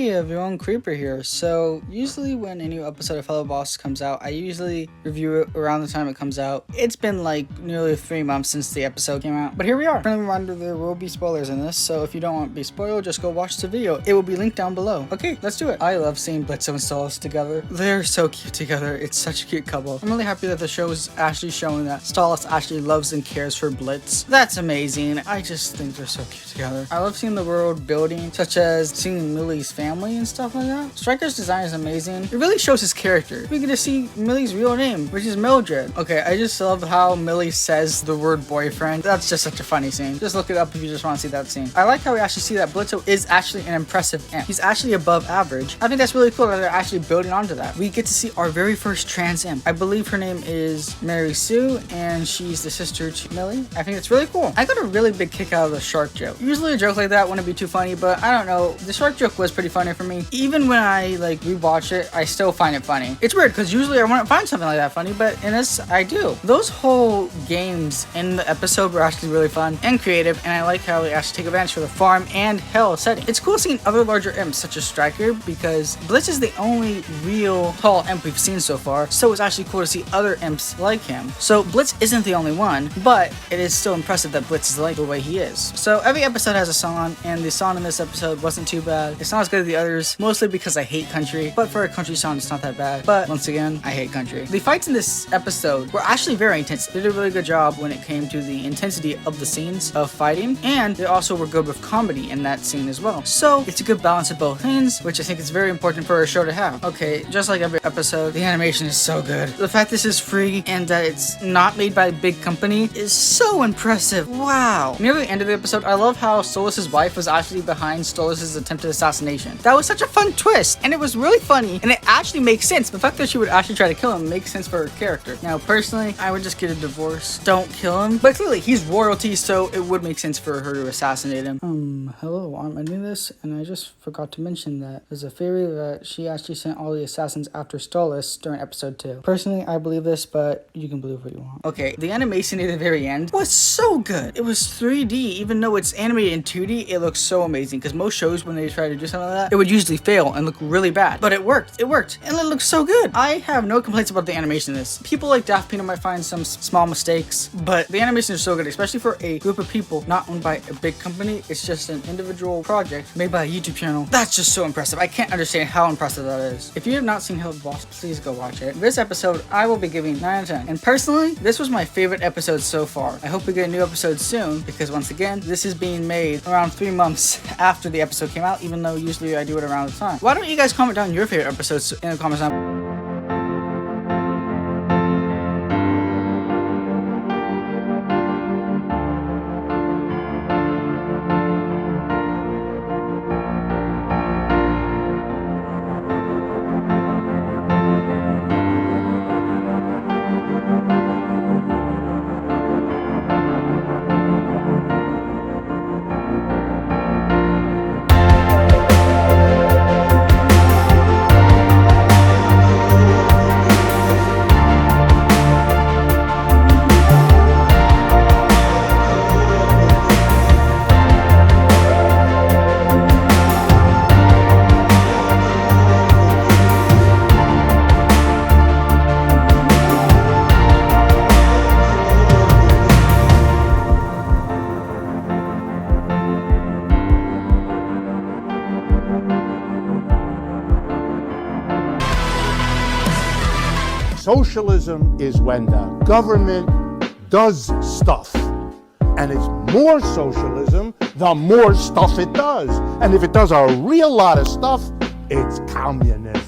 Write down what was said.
Hey everyone, Creeper here. So usually when a new episode of Hello Boss comes out, I usually review it around the time it comes out. It's been like nearly 3 months since the episode came out, but here we are. Friendly reminder, there will be spoilers in this, so if you don't want to be spoiled, just go watch the video. It will be linked down below. Okay, let's do it. I love seeing Blitzo and Stolas together. They're so cute together. It's such a cute couple. I'm really happy that the show is actually showing that Stolas actually loves and cares for Blitz. That's amazing. I just think they're so cute together. I love seeing the world building, such as seeing Millie's family and stuff like that. Striker's design is amazing. It really shows his character. We get to see Millie's real name, which is Mildred. Okay, I just love how Millie says the word boyfriend. That's just such a funny scene. Just look it up if you just want to see that scene. I like how we actually see that Blitzo is actually an impressive imp. He's actually above average. I think that's really cool that they're actually building onto that. We get to see our very first trans imp. I believe her name is Mary Sue, and she's the sister to Millie. I think it's really cool. I got a really big kick out of the shark joke. Usually a joke like that wouldn't be too funny, but I don't know. The shark joke was pretty funny for me. Even when I rewatch it, I still find it funny. It's weird because usually I wouldn't find something like that funny, but in this I do. Those whole games in the episode were actually really fun and creative, and I like how they actually take advantage of the farm and hell setting. It's cool seeing other larger imps such as Striker, because Blitz is the only real tall imp we've seen so far, so it's actually cool to see other imps like him. So Blitz isn't the only one, but it is still impressive that Blitz is like the way he is. So every episode has a song, and the song in this episode wasn't too bad. It's not as good as the others, mostly because I hate country, but for a country song it's not that bad. But once again, I hate country. The fights in this episode were actually very intense. They did a really good job when it came to the intensity of the scenes of fighting, and they also were good with comedy in that scene as well. So it's a good balance of both things, which I think is very important for a show to have. Okay, just like every episode, the animation is so good. The fact this is free and that it's not made by a big company is so impressive. Wow. Near the end of the episode, I love how Stolas' wife was actually behind Stolas' attempted assassination. That was such a fun twist, and it was really funny, and it actually makes sense. The fact that she would actually try to kill him makes sense for her character. Now, personally, I would just get a divorce. Don't kill him. But clearly, he's royalty, so it would make sense for her to assassinate him. Hello, I'm ending this, and I just forgot to mention that there's a theory that she actually sent all the assassins after Stolas during episode 2. Personally, I believe this, but you can believe what you want. Okay, the animation at the very end was so good. It was 3D, even though it's animated in 2D, it looks so amazing, because most shows, when they try to do something like that, it would usually fail and look really bad. But it worked, and it looks so good. I have no complaints about the animation in this. People like Daft Peanut might find some small mistakes, but the animation is so good, especially for a group of people not owned by a big company. It's just an individual project made by a YouTube channel. That's just so impressive. I can't understand how impressive that is. If you have not seen Helluva Boss, please go watch it. This episode, I will be giving 9 out of 10. And personally, this was my favorite episode so far. I hope we get a new episode soon, because once again, this is being made around 3 months after the episode came out, even though usually I do it around the time. Why don't you guys comment down your favorite episodes in the comments down. Socialism is when the government does stuff. And it's more socialism the more stuff it does. And if it does a real lot of stuff, it's communism.